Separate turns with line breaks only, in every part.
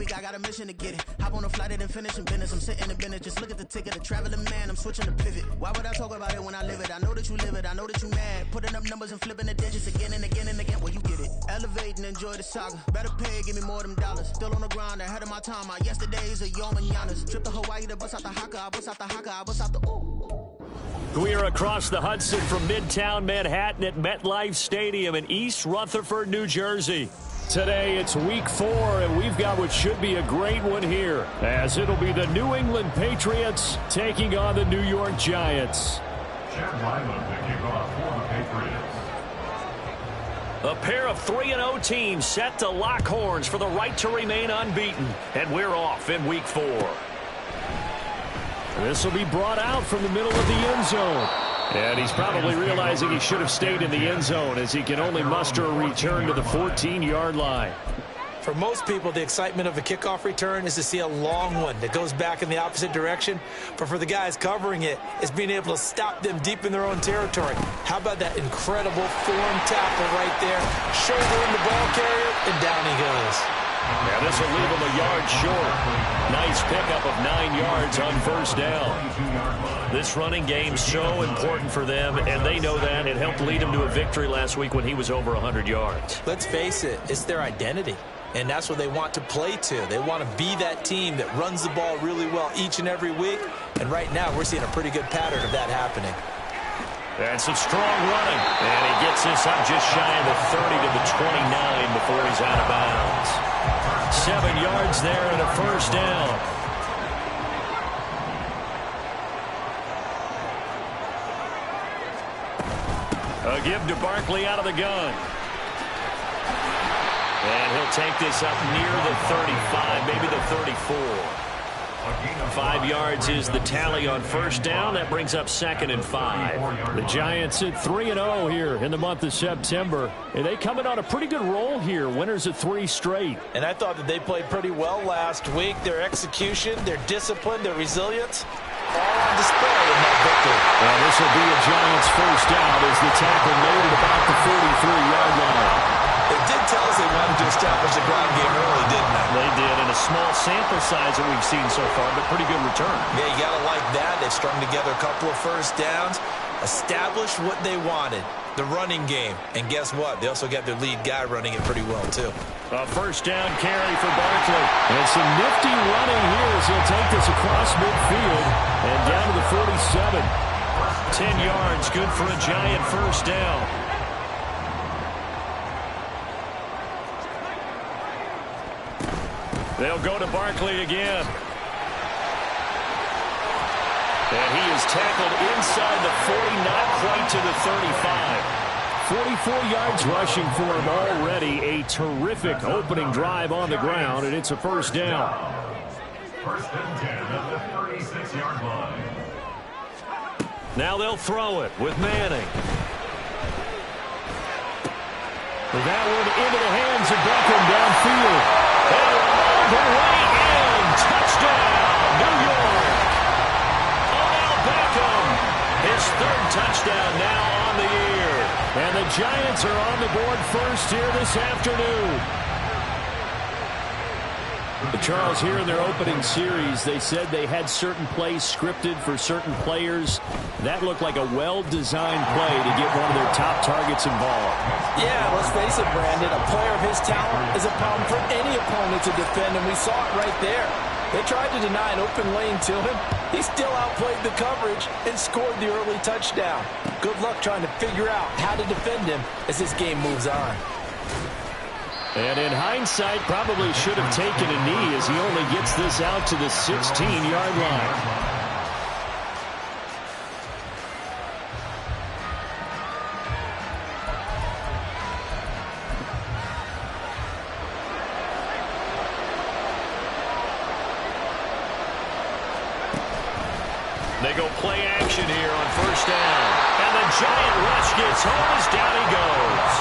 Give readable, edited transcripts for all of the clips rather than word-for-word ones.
week, I got a mission to get it. Hop on a flight and finish in business. I'm sitting in business, just look at the ticket. A traveling man, I'm switching to pivot. Why would I talk about it when I live it? I know that you live it, I know that you mad. Putting up numbers and flipping the digits again and again and again. Well, you get it. Elevate and enjoy the saga. Better pay, give me more of them dollars. Still on the grind, ahead of my time. My yesterdays are your mananas. Trip to Hawaii to bust out the haka. I bust out the haka. I bust out the ooh.
We are across the Hudson from Midtown Manhattan at MetLife Stadium in East Rutherford, New Jersey. Today it's week 4, and we've got what should be a great one here, as it'll be the New England Patriots taking on the New York Giants.
Chad Ryland to kick off for the Patriots.
A pair of 3-0 teams set to lock horns for the right to remain unbeaten, and we're off in week 4. This will be brought out from the middle of the end zone. And he's probably realizing he should have stayed in the end zone, as he can only muster a return to the 14-yard line.
For most people, the excitement of a kickoff return is to see a long one that goes back in the opposite direction. But for the guys covering it, it's being able to stop them deep in their own territory. How about that incredible form tackle right there? Shouldering the ball carrier, and down he goes.
Yeah, this will leave him a yard short. Nice pickup of 9 yards on first down. This running game's so important for them, and they know that. It helped lead him to a victory last week when he was over 100 yards.
Let's face it, it's their identity, and that's what they want to play to. They want to be that team that runs the ball really well each and every week, and right now we're seeing a pretty good pattern of that happening.
And some strong running, and he gets this up just shy of the 30 to the 29 before he's out of bounds. 7 yards there and a first down. A give to Barkley out of the gun. And he'll take this up near the 35, maybe the 34. 5 yards is the tally on first down. That brings up 2nd and 5. The Giants at 3-0 here in the month of September. And they come in on a pretty good roll here. Winners of 3 straight.
And I thought that they played pretty well last week. Their execution, their discipline, their resilience, all on display in that victory.
And this will be a Giants first down as the tackle made at about the 43-yard line.
They did tell us they wanted to establish the ground game early, didn't they?
They did, in a small sample size that we've seen so far, but pretty good return.
Yeah, you got to like that. They've strung together a couple of first downs, established what they wanted, the running game. And guess what? They also got their lead guy running it pretty well, too.
A first down carry for Barkley. And some nifty running here as he'll take this across midfield and down to the 47. 10 yards, good for a Giant first down. They'll go to Barkley again. And he is tackled inside the 40, not quite to the 35. 44 yards rushing for him already. A terrific opening drive on the ground, and it's a first down.
First and 10 at the 36-yard line.
Now they'll throw it with Manning. That one into the hands of Beckham downfield. The way in, touchdown, New York. Odell Beckham, his 3rd touchdown now on the year. And the Giants are on the board first here this afternoon. Charles, here in their opening series, they said they had certain plays scripted for certain players. That looked like a well-designed play to get one of their top targets involved.
Yeah, let's face it, Brandon. A player of his talent is a problem for any opponent to defend, and we saw it right there. They tried to deny an open lane to him. He still outplayed the coverage and scored the early touchdown. Good luck trying to figure out how to defend him as this game moves on.
And in hindsight, probably should have taken a knee as he only gets this out to the 16-yard line. They go play action here on first down. And the Giant rush gets home as down he goes.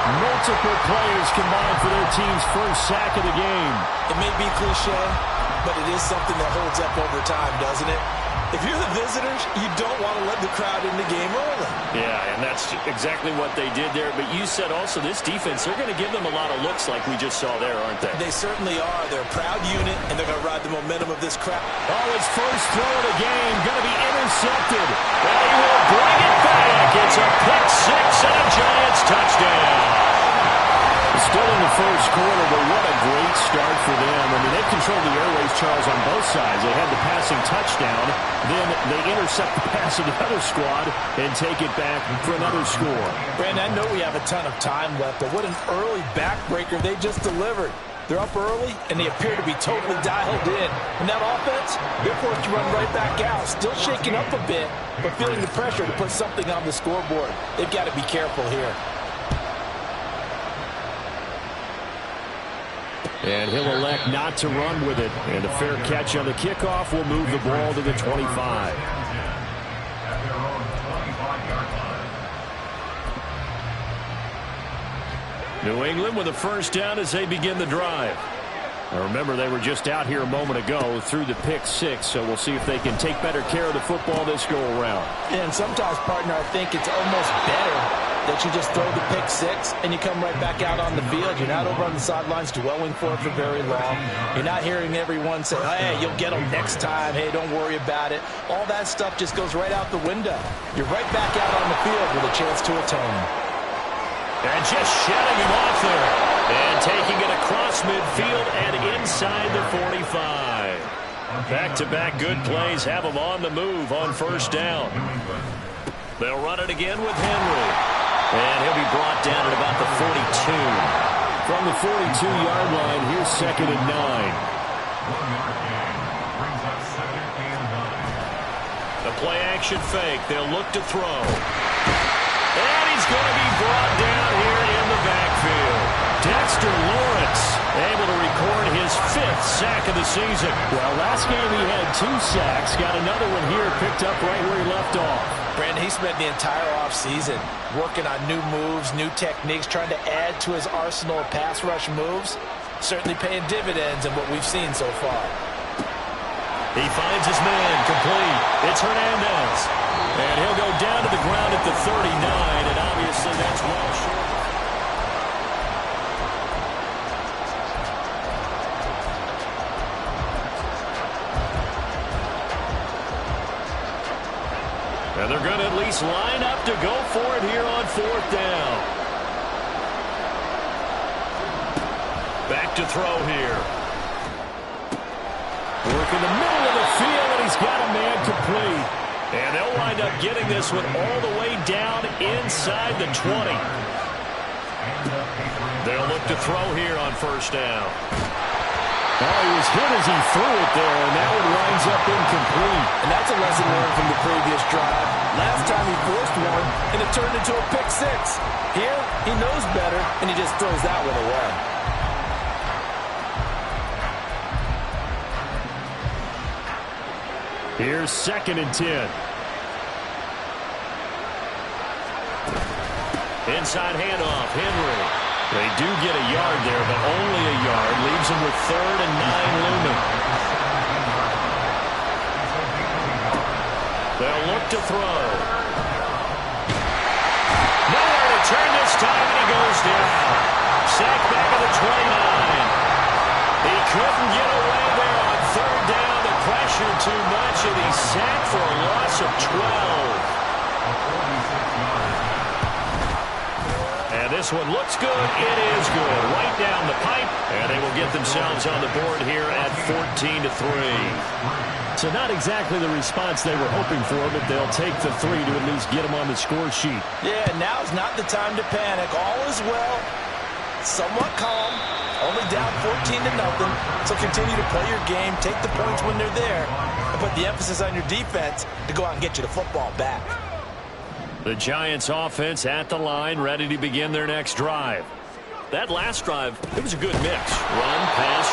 Multiple players combined for their team's first sack of the game.
It may be cliche, but it is something that holds up over time, doesn't it? If you're the visitors, you don't want to let the crowd in the game early.
Yeah, and that's exactly what they did there. But you said also this defense, they're going to give them a lot of looks like we just saw there, aren't they?
They certainly are. They're a proud unit, and they're going to ride the momentum of this crowd.
Oh, his first throw of the game going to be intercepted. And he will bring it back. It's a pick six and a Giants touchdown. Still in the first quarter, but what a great start for them. I mean, they've controlled the airways, Charles, on both sides. They had the passing touchdown, then they intercept the pass of the other squad and take it back for another score.
Brandon, I know we have a ton of time left, but what an early backbreaker they just delivered. They're up early, and they appear to be totally dialed in. And that offense, they're forced to run right back out, still shaking up a bit, but feeling the pressure to put something on the scoreboard. They've got to be careful here.
And he'll elect not to run with it. And a fair catch on the kickoff will move the ball to the 25. New England with a first down as they begin the drive. Now remember, they were just out here a moment ago through the pick six, so we'll see if they can take better care of the football this go-around.
And sometimes, partner, I think it's almost better that you just throw the pick six and you come right back out on the field. You're not over on the sidelines dwelling for it for very long. You're not hearing everyone say, hey, you'll get them next time. Hey, don't worry about it. All that stuff just goes right out the window. You're right back out on the field with a chance to atone.
And just shedding him off there. And taking it across midfield and inside the 45. Back-to-back good plays have them on the move on first down. They'll run it again with Henry. And he'll be brought down at about the 42. From the 42-yard line, here's 2nd and 9. The play-action fake. They'll look to throw. And he's going to be brought down here in the backfield. Dexter Lawrence able to record his 5th sack of the season. Well, last game he had 2 sacks. Got another one here picked up right where he left off.
Brandon, he spent the entire offseason working on new moves, new techniques, trying to add to his arsenal of pass rush moves. Certainly paying dividends in what we've seen so far.
He finds his man complete. It's Hernandez. And he'll go down to the ground at the 39, and obviously that's well short. And they're going to at least line up to go for it here on 4th down. Back to throw here. Work in the middle of the field, and he's got a man complete. And they'll wind up getting this one all the way down inside the 20. They'll look to throw here on first down. Oh, he was hit as he threw it there, and that one winds up incomplete.
And that's a lesson learned from the previous drive. Last time he forced one, and it turned into a pick six. Here, he knows better, and he just throws that one away.
Here's 2nd and 10. Inside handoff, Henry. They do get a yard there, but only a yard. Leaves them with 3rd and 9 looming. They'll look to throw. Nowhere to turn this time, and he goes down. Sack back of the 29. He couldn't get away there on 3rd down. The pressure too much, and he's sacked for a loss of 12. And this one looks good. It is good. Right down the pipe. And they will get themselves on the board here at 14-3. So not exactly the response they were hoping for, but they'll take the 3 to at least get them on the score sheet.
Yeah, now's not the time to panic. All is well. Somewhat calm. Only down 14-0. So continue to play your game. Take the points when they're there. And put the emphasis on your defense to go out and get you the football back.
The Giants offense at the line, ready to begin their next drive. That last drive, it was a good mix. Run, pass,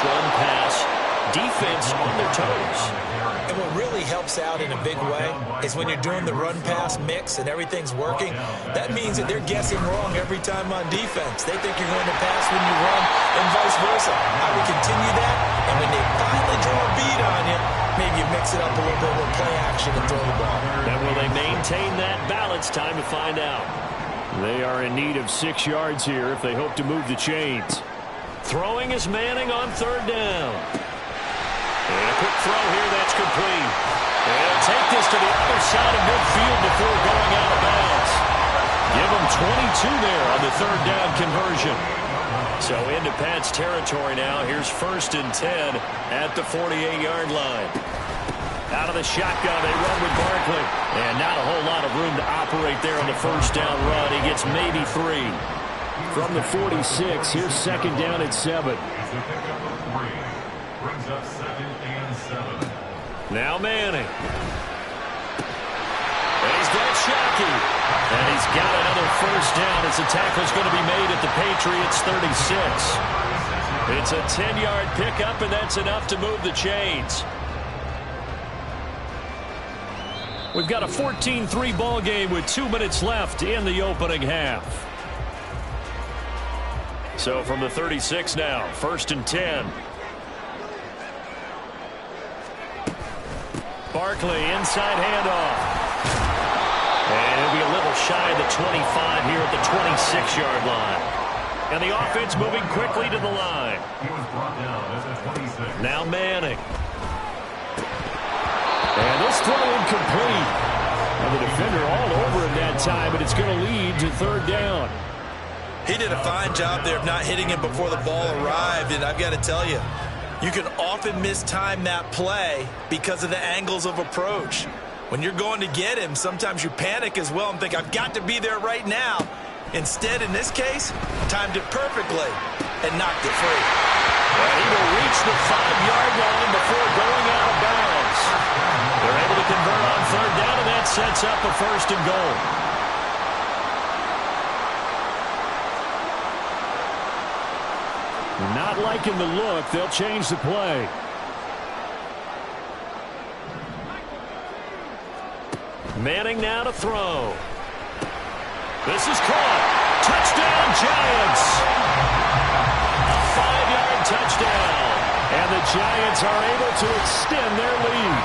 defense on their toes.
And what really helps out in a big way is when you're doing the run-pass mix and everything's working. That means that they're guessing wrong every time on defense. They think you're going to pass when you run and vice versa. I would continue that, and when they finally draw a beat on you, maybe you mix it up a little bit with play action and throw the ball.
And will they maintain that balance? Time to find out. They are in need of 6 yards here if they hope to move the chains. Throwing is Manning on 3rd down. And a quick throw here, that's complete. And he'll take this to the other side of midfield before going out of bounds. Give him 22 there on the 3rd down conversion. So into Pat's territory now. Here's 1st and 10 at the 48-yard line. Out of the shotgun, they run with Barkley. And not a whole lot of room to operate there on the 1st down run. He gets maybe 3. From the 46, here's 2nd down at 7.
Brings up 2nd and 7.
Now Manning. And he's got Shockey. And he's got another 1st down as the tackle's going to be made at the Patriots' 36. It's a 10-yard pickup, and that's enough to move the chains. We've got a 14-3 ball game with 2 minutes left in the opening half. So from the 36 now, 1st and 10. Barkley, inside handoff. And it'll be a little shy of the 25 here at the 26-yard line. And the offense moving quickly to the line.
He was brought down at the 26.
Now Manning. And this throw incomplete. And the defender all over him that time, but it's going to lead to 3rd down.
He did a fine job there of not hitting him before the ball arrived, and I've got to tell you, you can often mistime that play because of the angles of approach. When you're going to get him, sometimes you panic as well and think, I've got to be there right now. Instead, in this case, timed it perfectly and knocked it free.
And he will reach the 5-yard line before going out of bounds. They're able to convert on 3rd down, and that sets up a 1st and goal. Not liking the look. They'll change the play. Manning now to throw. This is caught. Touchdown, Giants. A 5-yard touchdown. And the Giants are able to extend their lead.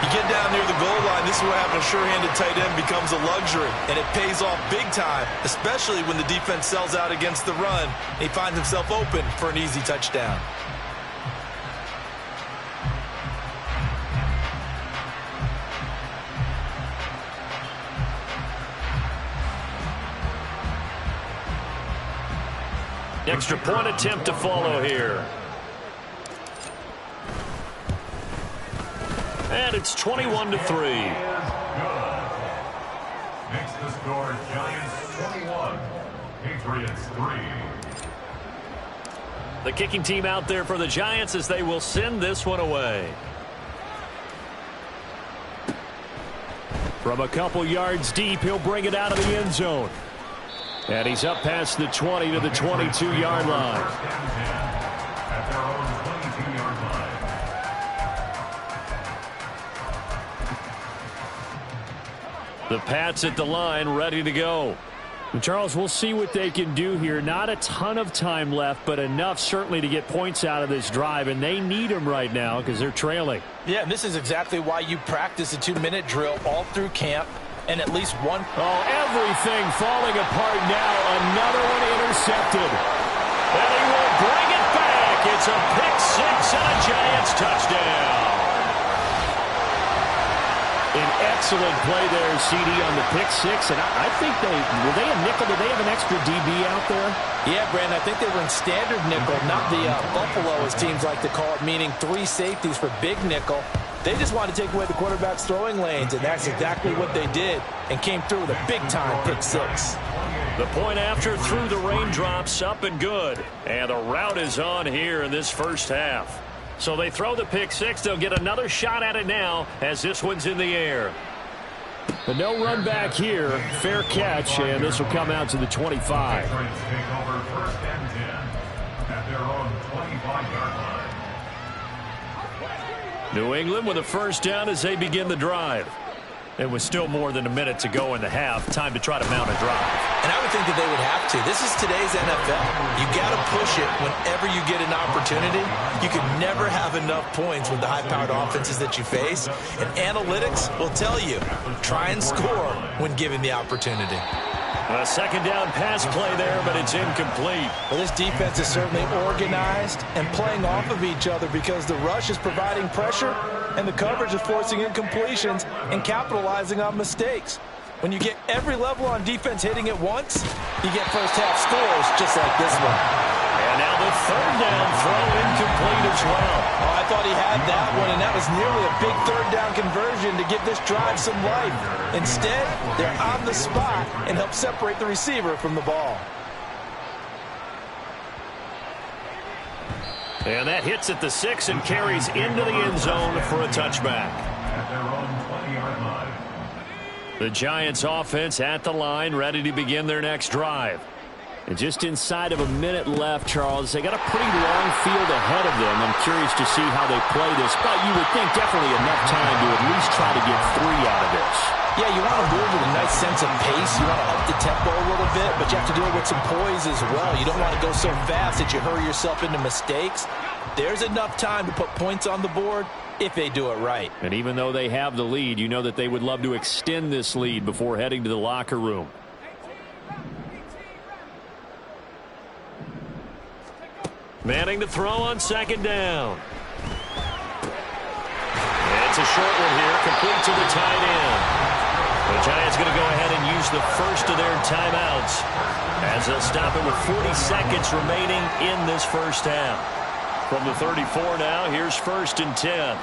You get down near the goal line, this is what having a sure-handed tight end becomes a luxury, and it pays off big time, especially when the defense sells out against the run. He finds himself open for an easy touchdown.
Extra point attempt to follow here. And it's 21-3.
Makes the score Giants 21, Patriots 3.
The kicking team out there for the Giants as they will send this one away. From a couple yards deep, he'll bring it out of the end zone. And he's up past the 20 to the 22-yard line.
At their own 22-yard line.
The Pats at the line, ready to go.
And Charles, we'll see what they can do here. Not a ton of time left, but enough certainly to get points out of this drive, and they need them right now because they're trailing.
Yeah, and this is exactly why you practice a 2-minute drill all through camp, and at least one.
Oh, everything falling apart now. Another one intercepted.
And he will bring it back. It's a pick six and a Giants touchdown.
An excellent play there, CD, on the pick six. And I think were they a nickel? Did they have an extra DB out there?
Yeah, Brandon, I think they were in standard nickel, not the Buffalo, as teams like to call it, meaning 3 safeties for big nickel. They just wanted to take away the quarterback's throwing lanes, and that's exactly what they did, and came through with a big-time pick six.
The point after through the raindrops, up and good. And the route is on here in this first half. So they throw the pick six. They'll get another shot at it now as this one's in the air.
But no run back here. Fair catch, and this will come out to the 25.
Take over 1st and 10 at their own 25-yard line.
New England with a first down as they begin the drive. It was still more than a minute to go in the half. Time to try to mount a drive.
And I would think that they would have to. This is today's NFL. You got to push it whenever you get an opportunity. You can never have enough points with the high-powered offenses that you face. And analytics will tell you, try and score when given the opportunity.
A second down pass play there, but it's incomplete.
Well, this defense is certainly organized and playing off of each other because the rush is providing pressure and the coverage is forcing incompletions and capitalizing on mistakes. When you get every level on defense hitting at once, you get first-half scores just like this one.
And now the third down throw incomplete as well.
Oh, I thought he had that one, and that was nearly a big third down conversion to give this drive some life. Instead, they're on the spot and help separate the receiver from the ball.
And that hits at the 6 and carries into the end zone for a touchback.
At their own 20-yard line.
The Giants offense at the line, ready to begin their next drive. And just inside of a minute left, Charles, they got a pretty long field ahead of them. I'm curious to see how they play this, but you would think definitely enough time to at least try to get 3 out of this.
Yeah, you want to move with a nice sense of pace. You want to up the tempo a little bit, but you have to do it with some poise as well. You don't want to go so fast that you hurry yourself into mistakes. There's enough time to put points on the board if they do it right.
And even though they have the lead, you know that they would love to extend this lead before heading to the locker room. Manning to throw on second down. It's a short one here, complete to the tight end. The Giants going to go ahead and use the first of their timeouts as they'll stop it with 40 seconds remaining in this first half. From the 34 now, here's 1st and 10.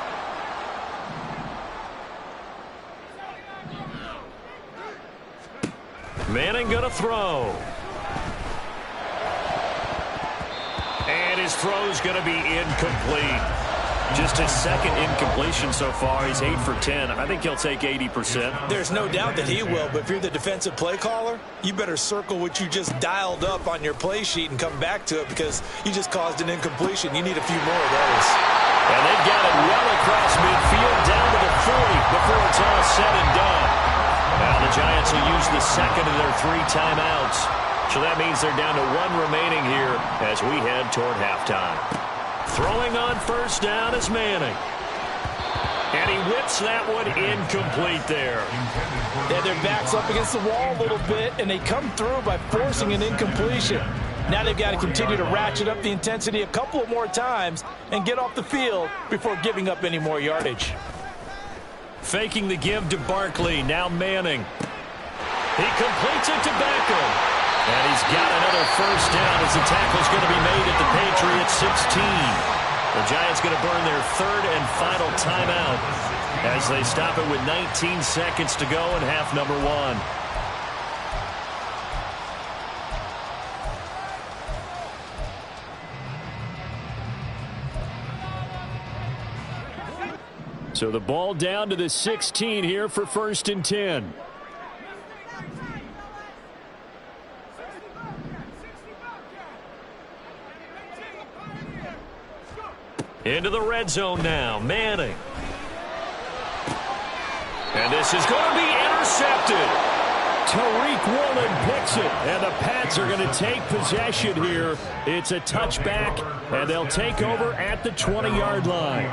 Manning going to throw. And his throw's going to be incomplete. Just his second incompletion so far. He's 8 for 10. I think he'll take 80%.
There's no doubt that he will, but if you're the defensive play caller, you better circle what you just dialed up on your play sheet and come back to it because you just caused an incompletion. You need a few more of those.
And they've got it well across midfield down to the 40 before it's all said and done. Now the Giants will use the second of their 3 timeouts. So that means they're down to 1 remaining here as we head toward halftime. Throwing on first down is Manning. And he whips that one incomplete there.
Yeah, their back's up against the wall a little bit, and they come through by forcing an incompletion. Now they've got to continue to ratchet up the intensity a couple of more times and get off the field before giving up any more yardage.
Faking the give to Barkley. Now Manning. He completes it to Beckham. And he's got another first down as the tackle's going to be made at the Patriots 16. The Giants going to burn their 3rd and final timeout as they stop it with 19 seconds to go in half number 1. So the ball down to the 16 here for 1st and 10. Into the red zone now, Manning. And this is going to be intercepted. Tariq Woolen picks it, and the Pats are going to take possession here. It's a touchback, and they'll take over at the 20-yard line.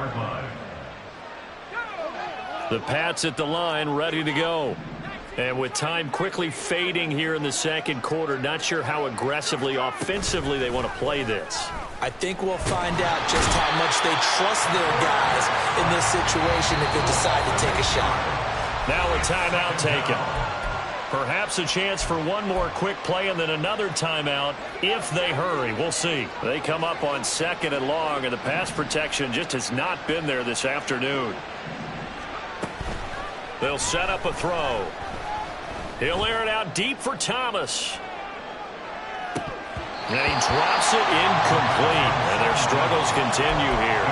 The Pats at the line, ready to go. And with time quickly fading here in the second quarter, not sure how aggressively, offensively they want to play this.
I think we'll find out just how much they trust their guys in this situation if they decide to take a shot.
Now a timeout taken. Perhaps a chance for one more quick play and then another timeout if they hurry. We'll see. They come up on 2nd and long, and the pass protection just has not been there this afternoon. They'll set up a throw. He'll air it out deep for Thomas. And he drops it incomplete. And their struggles continue here.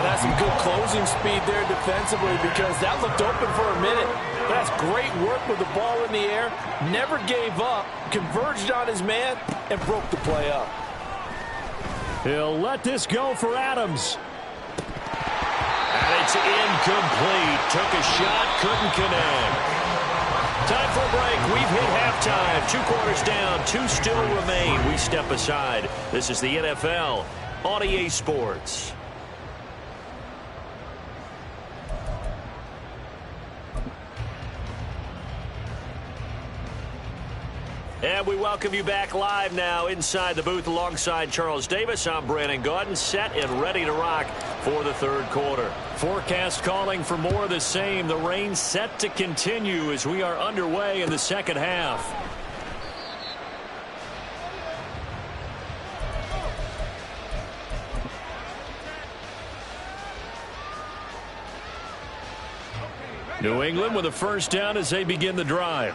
That's some good closing speed there defensively because that looked open for a minute. That's great work with the ball in the air. Never gave up. Converged on his man and broke the play up.
He'll let this go for Adams. it's incomplete. Took a shot, couldn't connect. Time for a break. We've hit halftime. 2 quarters down, 2 still remain. We step aside. This is the NFL on EA Sports. And we welcome you back live now inside the booth alongside Charles Davis. I'm Brandon Gaudin, set and ready to rock for the third quarter. Forecast calling for more of the same. The rain set to continue as we are underway in the second half. New England with a first down as they begin the drive.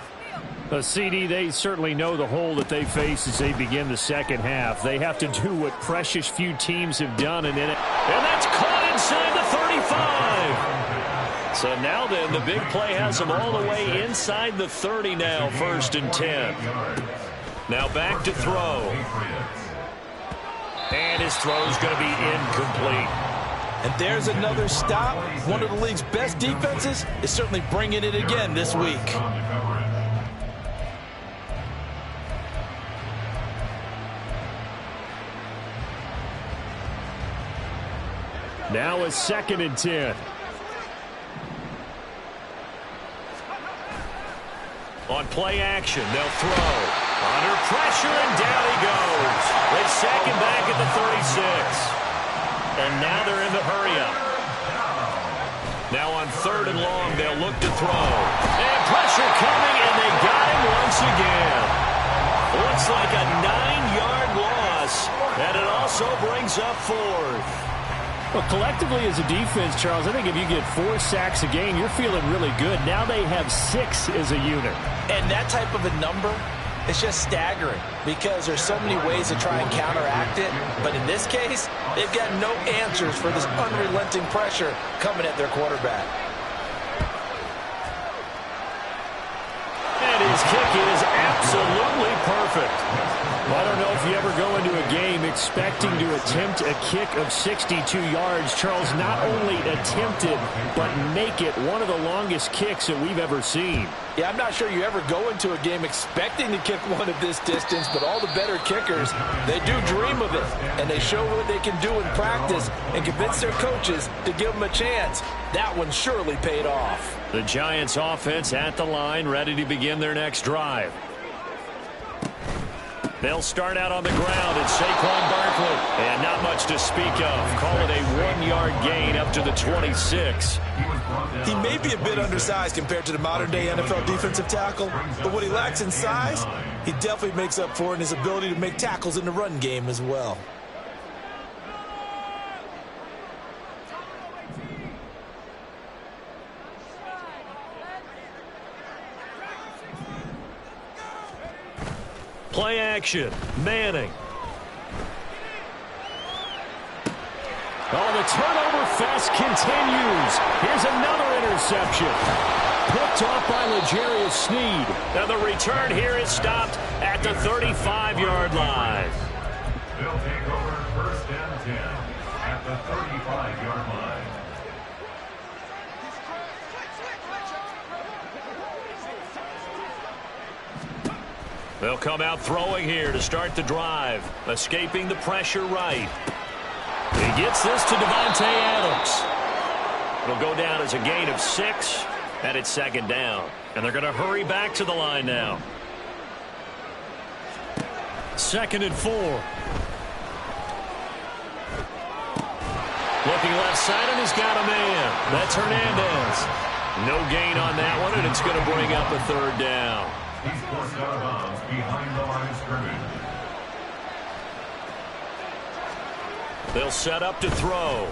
CD, they certainly know the hole that they face as they begin the second half. They have to do what precious few teams have done, and
that's caught inside the 35. So now then, the big play has them all the way inside the 30 now, 1st and 10. Now back to throw. And his throw's going to be incomplete.
And there's another stop. One of the league's best defenses is certainly bringing it again this week.
Now a 2nd and 10.
On play action, they'll throw. Under pressure, and down he goes. They sack him back at the 36. And now they're in the hurry-up. Now on 3rd and long, they'll look to throw. And pressure coming, and they got him once again. Looks like a 9-yard loss, and it also brings up 4th.
Well, collectively as a defense, Charles, I think if you get 4 sacks a game, you're feeling really good. Now they have 6 as a unit.
And that type of a number, it's just staggering because there's so many ways to try and counteract it. But in this case, they've got no answers for this unrelenting pressure coming at their quarterback.
And his kick is absolutely perfect.
Well, I don't know if you ever go into a game expecting to attempt a kick of 62 yards. Charles not only attempted, but make it one of the longest kicks that we've ever seen.
Yeah, I'm not sure you ever go into a game expecting to kick one of this distance, but all the better kickers, they do dream of it, and they show what they can do in practice and convince their coaches to give them a chance. That one surely paid off.
The Giants offense at the line, ready to begin their next drive. They'll start out on the ground at Saquon Barkley. And not much to speak of. Call it a 1-yard gain up to the 26.
He may be a bit undersized compared to the modern-day NFL defensive tackle, but what he lacks in size, he definitely makes up for in his ability to make tackles in the run game as well.
Play action. Manning.
Oh, the turnover fest continues. Here's another interception. Picked off by L'Jarius Sneed.
Now the return here is stopped at the 35-yard line.
They'll take over 1st and 10 at the 35-yard line.
They'll come out throwing here to start the drive. Escaping the pressure right. He gets this to Devontae Adams. It'll go down as a gain of 6, and it's 2nd down. And they're going to hurry back to the line now. 2nd and 4. Looking left side, and he's got a man. That's Hernandez. No gain on that one, and it's going to bring up a 3rd down.
He's forced out of bounds behind the line of scrimmage.
They'll set up to throw.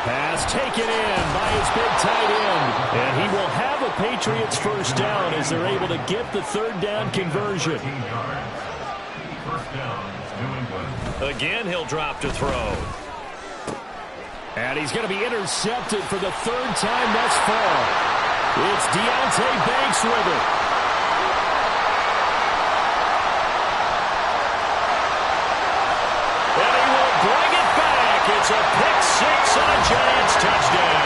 Pass taken in by his big tight end. And he will have a Patriots first down as they're able to get the 3rd down conversion.
15 yards. First down, New England.
Again, he'll drop to throw.
And he's going to be intercepted for the 3rd time thus far. It's Deonte Banks with it.
And he will bring it back. It's a pick 6 and a Giants touchdown.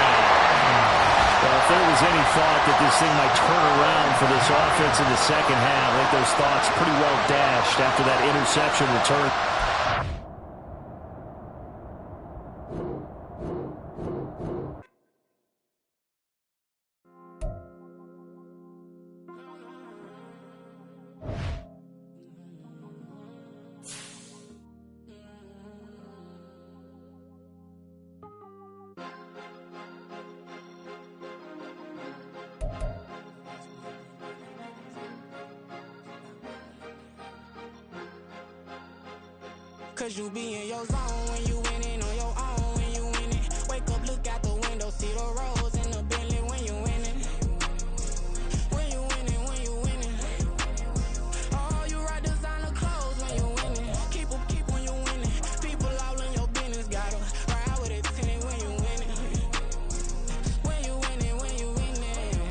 there was any thought that this thing might turn around for this offense in the second half, I think those thoughts pretty well dashed after that interception return.
Cause you be in your zone when you winning on your own when you winning. Wake up, look out the window, see the rose in the Bentley when you winning. When you winning, when you winning. Oh, you right designer clothes when you winning. Keep when you winning. People all in your business, gotta ride with it tinted when you winning. When you winning, when you winning.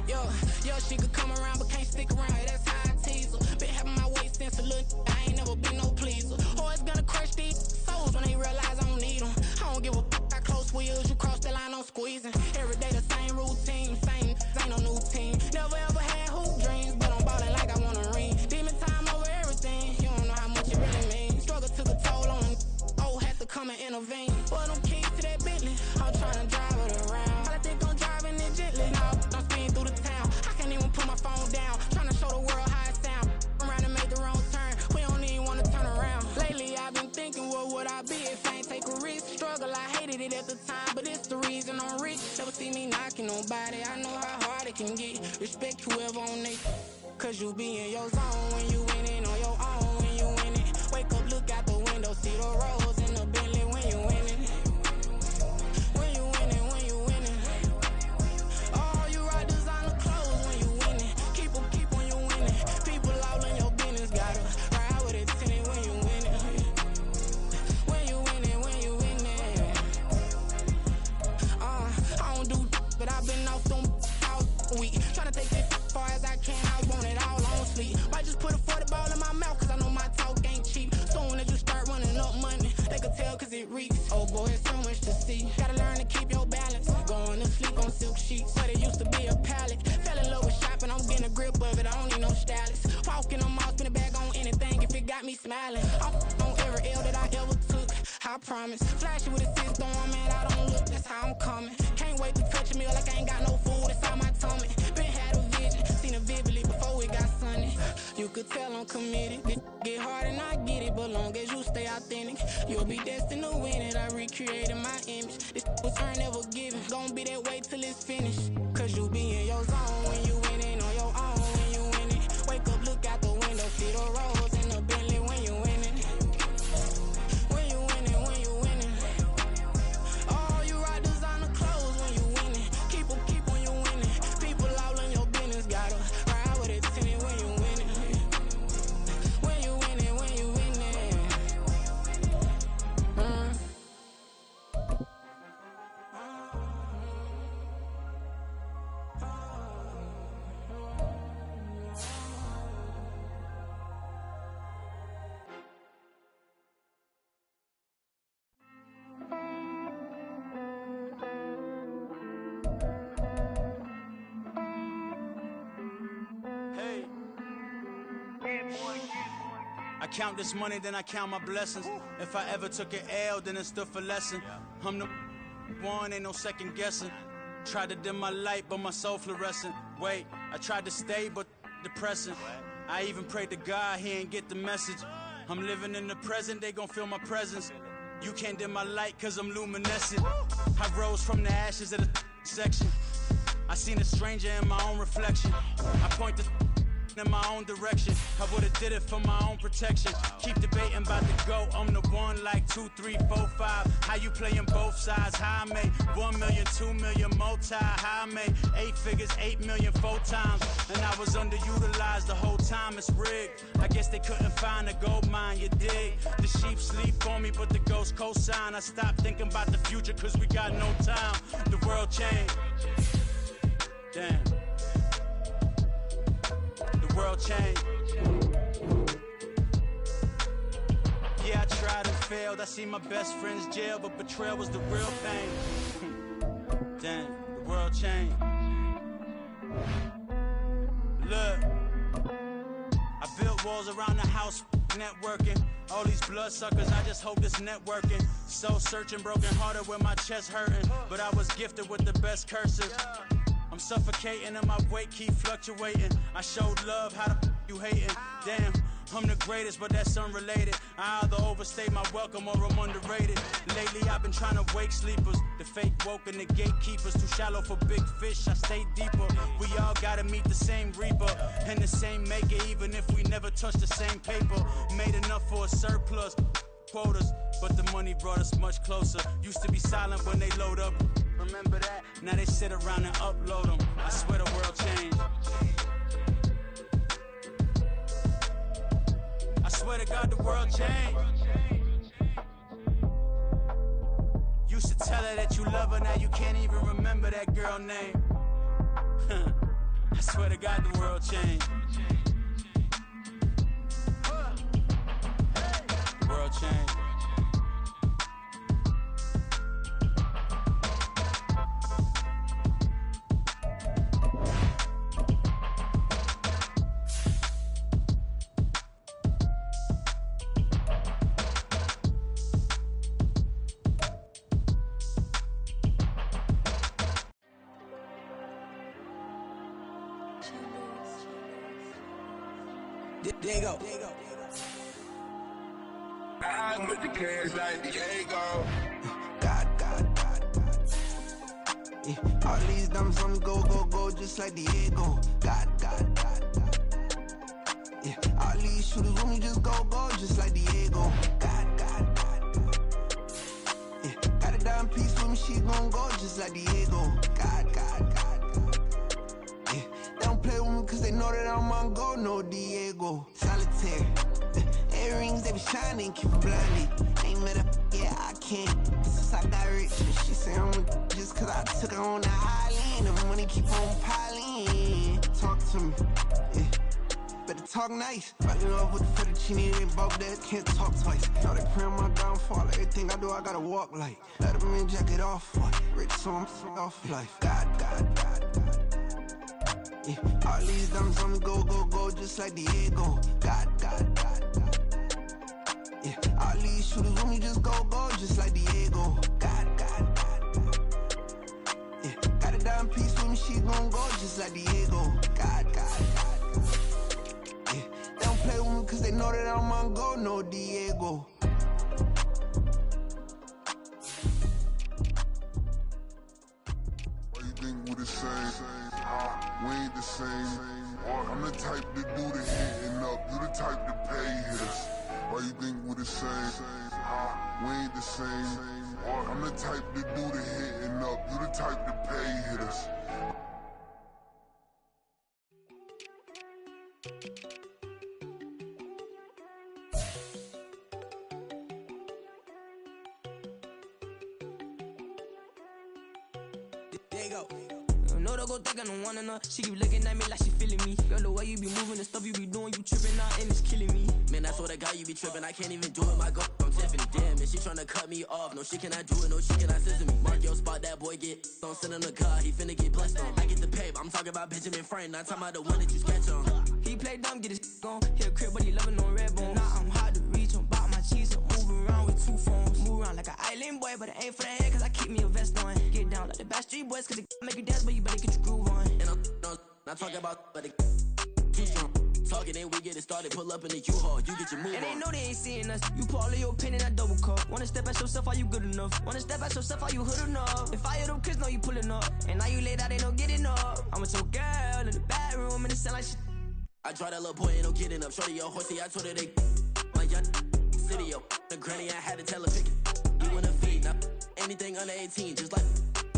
Yo, she could come around but can't stick around. That's how I tease her. Been having my waist since a little. Never been no pleaser. Always gonna crush these souls when they realize I don't need them. I don't give a f*** how close wheels. You cross the line, I'm squeezing. Every day the same routine, same, ain't no new team. Never ever had hoop dreams, but I'm ballin' like I want a ring. Demon time over everything. You don't know how much it really means. Struggle took a toll on them. Oh, had to come and intervene. Boy, them keys to that Bentley. I'm trying to drive it around. I think I'm driving it gently. Now I'm speeding through the town. I can't even put my phone down. Trying to show the world how it sound. Around and make the wrong turn. We don't even wanna turn around. Lately I've been thinking, what would I be if I ain't take a risk? Struggle, I hated it at the time, but it's the reason I'm rich. Never see me knocking nobody. I know how hard it can get. Respect whoever on they. Cause you be in your zone when you winning on your own when you winning. Wake up, look out the window, see the rose in the Bentley when you winning. When you winning, when you winning. Oh, you right designer clothes when you winning. Keep when you winning. People all in your business, gotta ride with it tinted when you winning. When you winning, when you winning. I don't do but I've been off them all week. Tryna take this far as I can, I want it all on sleep. Might just put a 40 ball in my mouth, cause I know my talk ain't cheap. Soon as you start running up money, they can tell cause it reeks. Oh boy, it's so much to see. Gotta learn to keep your balance. Going to sleep on silk sheets, but it used to be a pallet. Fell in love with shopping, I'm getting a grip of it, I don't need no stylist. Walking on mall, spin a bag on anything if it got me smiling. I'm on every L that I ever took, I promise. Flashy with a sis going, man, I don't look, that's how I'm coming. Can't wait to touch a meal like I ain't got no food inside my tummy. Been had a vision, seen it vividly before it got sunny. You could tell I'm committed. This get hard and I get it, but long as you stay authentic, you'll be destined to win it. I recreated my image. This was earned, never given. Gonna be that way till it's finished. Cause you be in your zone when you winning on your own when you winning. Wake up, look out the window, see the rose in the Bentley when you winning. When you winning, when you winning. Oh, you right designer clothes when you winning. Keep when you winning. People all in your business, gotta ride with it tinted when you winning. When you winning, when you winning.
Hey, I count this money, then I count my blessings. If I ever took an L, then it stood for lesson. I'm the one, ain't no second guessing. Tried to dim my light, but my soul fluorescent. Wait, I tried to stay, but depressing. I even prayed to God, he ain't get the message. I'm living in the present, they gon' feel my presence. You can't dim my light, cause I'm luminescent. I rose from the ashes of the section. I seen a stranger in my own reflection. I point the in my own direction. I would've did it for my own protection. Keep debating about the go. I'm the one like 2, 3, 4, 5. How you playing both sides? How I made 1 million, 2 million, multi. How I made 8 figures, 8 million, 4 times. And I was underutilized the whole time. It's rigged. I guess they couldn't find a gold mine, you dig? The sheep sleep on me, but the ghost cosign. I stopped thinking about the future, cause we got no time. The world changed. Damn. The world changed. Yeah, I tried and failed. I see my best friend's jail, but betrayal was the real pain. Damn, the world changed. Look, I built walls around the house, networking. All these bloodsuckers, I just hope this networking. Soul searching, broken hearted with my chest hurting. But I was gifted with the best cursive. I'm suffocating and my weight keep fluctuating. I showed love, how the you hating? Damn, I'm the greatest, but that's unrelated. I either overstay my welcome or I'm underrated. Lately I've been trying to wake sleepers. The fake woke and the gatekeepers. Too shallow for big fish, I stay deeper. We all gotta meet the same reaper and the same maker, even if we never touch the same paper. Made enough for a surplus quotas, but the money brought us much closer. Used to be silent when they load up. Remember that? Now they sit around and upload them. I swear the world changed. I swear to God the world changed. Used to tell her that you love her, now you can't even remember that girl name. I swear to God the world changed. The world changed.
There you go. I put the cash like Diego. God. Yeah. All these dumb songs go, just like Diego. God. Yeah. All these shooters when we just go, just like Diego. God. Yeah. Got a dime piece with me, she gon' go, just like Diego. God. Yeah. They don't play with me cause they know that I'm on go, no Diego. Solitaire. Earrings, they be shining, keep it blinded. Ain't met up, yeah, I can't. Since I got rich, she say I'm just cause I took her on the island. The money keep on piling. Talk to me, yeah. Better talk nice. Fucking up with the fettuccine, ain't both that, can't talk twice. Now they pray on my downfall, everything I do, I gotta walk like. Let them in, jacket off, rich, so I'm off life. God. Yeah. All these dumb songs go, just like Diego. God. Yeah. All these shooters when we just go, just like Diego. God. Yeah. Got a dime piece with me, she gon' go, just like Diego. God. Yeah. They don't play with me cause they know that I'm on go, no Diego.
Why you think we the same? We ain't the same. I'm the type to do the hitting up, you the type to pay hitters. Why you think we the same? We ain't the same. I'm the type to do the hitting up, you the type to pay hitters.
There you go.
No, they go think I don't want her. She keep looking at me like she feeling me. Girl, the way you be moving, the stuff you be doing, you tripping out and it's killing me.
Man, I swear to God, you be tripping. I can't even do it. My girl from Tiffany. Damn, and she tryna cut me off. No, she cannot do it. No, she cannot scissor me. Mark your spot, that boy get. Don't send him the car. He finna get blessed on. I get the pay, but I'm talking about Benjamin Franklin. Not talking about the one that you sketch on.
He play dumb, get his on. Hit a crib, but he loving on red bone. Nah, I'm hard to reach. I'm bout my cheese. I'm moving around with two phones. Move around like an island boy, but it ain't for the head, cause I keep me a vest on. Get down like the Backstreet Boys, cause it make you dance, but you better get your groove on.
And I'm not talking about, but it too strong. Talking, then we get it started. Pull up in the U-Haul. You get your move
And they
on.
know they ain't seeing us. You put all of your pen in that double cup. Wanna step at yourself, are you good enough? Wanna step at yourself, are you hood enough? If I hear them kids, know you pulling up. And now you laid out, they don't get enough. I'm with your girl in the bedroom, and it sound like shit.
I draw that little boy, ain't no getting up. Shorty, your horsey, I told her they my young city, yo. The granny, I had to tell her pick it. You wanna feed, now anything under 18, just like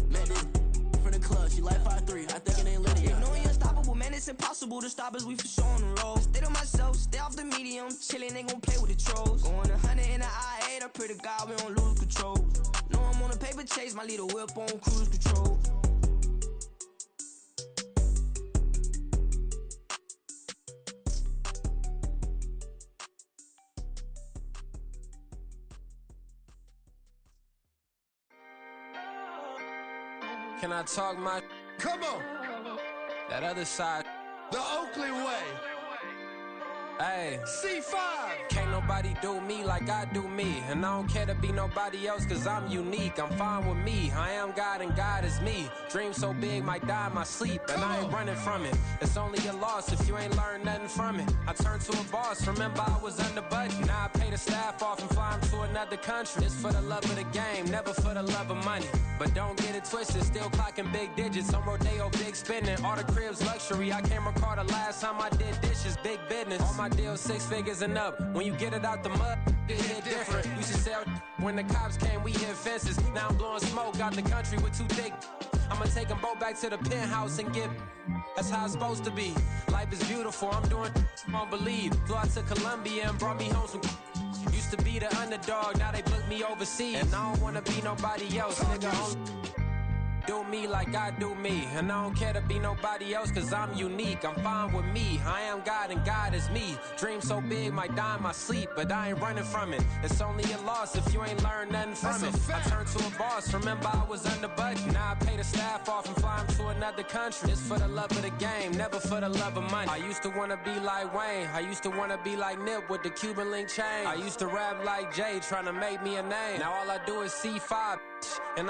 Madden. From the club, she like 5'3", I think it ain't Lydia.
You know we unstoppable, man, it's impossible to stop us, we for sure on the road. Stay to myself, stay off the medium, chillin', ain't gon' play with the trolls. Going 100 in the I-8, I pray to God we don't lose control. Know I'm on a paper chase, my little whip on cruise control.
Can I talk my?
Come on.
That other side.
The Oakland way.
Hey.
C5.
Can't nobody do me like I do me. And I don't care to be nobody else cause I'm unique. I'm fine with me. I am God and God is me. Dream so big might die in my sleep. And I ain't running from it. It's only a loss if you ain't learned nothing from it. I turned to a boss. Remember I was under budget. Now I pay the staff off and fly them to another country. It's for the love of the game, never for the love of money. But don't get it twisted. Still clocking big digits. On Rodeo, big spending. All the cribs luxury. I can't recall the last time I did dishes. Big business. All my deals 6 figures and up. When you get it out the mud, it hit different. Used to sell when the cops came, we hit fences. Now I'm blowing smoke out the country with 2 thick. I'ma take them both back to the penthouse and get. That's how it's supposed to be. Life is beautiful. I'm doing I don't believe. Flew out to Colombia and brought me home some. Used to be the underdog, now they book me overseas. And I don't wanna be nobody else, nigga. Do me like I do me. And I don't care to be nobody else cause I'm unique. I'm fine with me. I am God and God is me. Dream so big might die in my sleep, but I ain't running from it. It's only a loss if you ain't learned nothing from it. I turned to a boss. Remember I was under budget. Now I pay the staff off and fly them to another country. It's for the love of the game, never for the love of money. I used to wanna be like Wayne. I used to wanna be like Nip with the Cuban link chain. I used to rap like Jay, trying to make me a name. Now all I do is C5 and